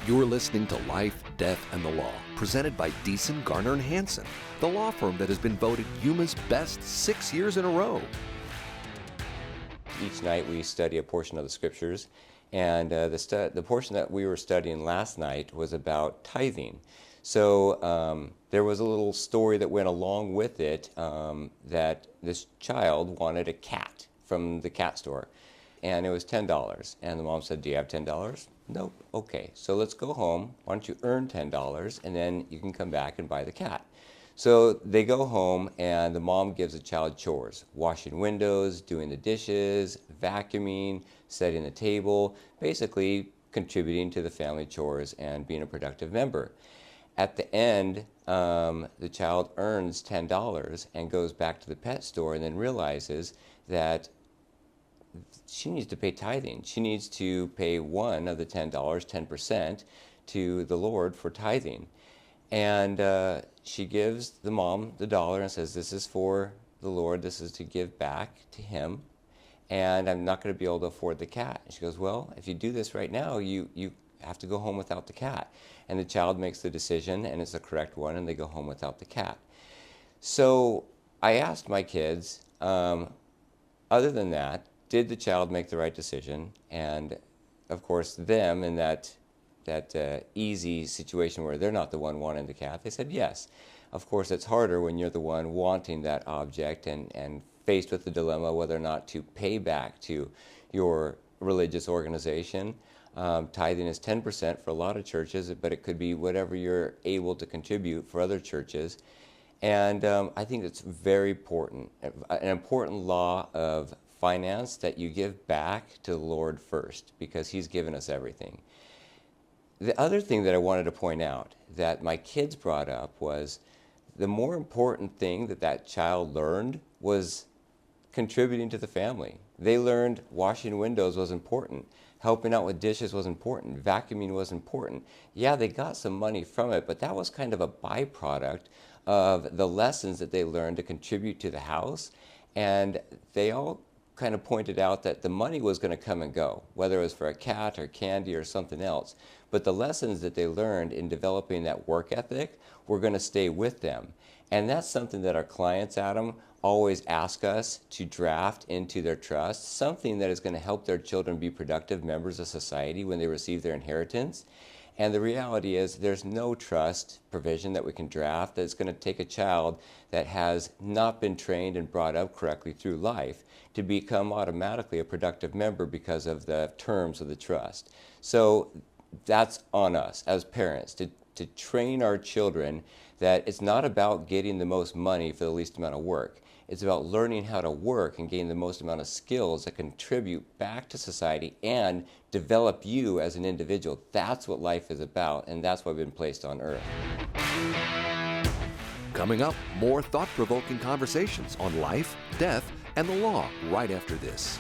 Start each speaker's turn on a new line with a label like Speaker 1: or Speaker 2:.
Speaker 1: You're listening to Life, Death, and the Law, presented by Deason Garner Hansen, the law firm that has been voted Yuma's best 6 years in a row.
Speaker 2: Each night we study a portion of the scriptures, and the portion that we were studying last night was about tithing. So there was a little story that went along with it, that this child wanted a cat from the cat store, and it was $10. And the mom said, "Do you have $10? Nope. Okay, so let's go home. Why don't you earn $10, and then you can come back and buy the cat." So they go home, and the mom gives the child chores: washing windows, doing the dishes, vacuuming, setting the table, basically contributing to the family chores and being a productive member. At the end, the child earns $10 and goes back to the pet store and then realizes that she needs to pay tithing. She needs to pay one of the $10, 10%, to the Lord for tithing. And she gives the mom the dollar and says, "This is for the Lord. This is to give back to Him. And I'm not going to be able to afford the cat." And she goes, "Well, if you do this right now, you have to go home without the cat." And the child makes the decision, and it's the correct one, and they go home without the cat. So I asked my kids, other than that, did the child make the right decision? And of course, them in that easy situation where they're not the one wanting the cat, they said yes. Of course, it's harder when you're the one wanting that object and faced with the dilemma whether or not to pay back to your religious organization. Tithing is 10% for a lot of churches, but it could be whatever you're able to contribute for other churches. And I think it's very important, an important law of finance, that you give back to the Lord first, because He's given us everything. The other thing that I wanted to point out that my kids brought up was the more important thing that child learned was contributing to the family. They learned washing windows was important, helping out with dishes was important, vacuuming was important. Yeah, they got some money from it, but that was kind of a byproduct of the lessons that they learned to contribute to the house. And they all kind of pointed out that the money was going to come and go, whether it was for a cat or candy or something else. But the lessons that they learned in developing that work ethic were going to stay with them. And that's something that our clients, Adam, always ask us to draft into their trust, something that is going to help their children be productive members of society when they receive their inheritance. And the reality is there's no trust provision that we can draft that's going to take a child that has not been trained and brought up correctly through life to become automatically a productive member because of the terms of the trust. So that's on us as parents to train our children that it's not about getting the most money for the least amount of work. It's about learning how to work and gain the most amount of skills that contribute back to society and develop you as an individual. That's what life is about, and that's why we've been placed on earth.
Speaker 1: Coming up, more thought-provoking conversations on life, death, and the law right after this.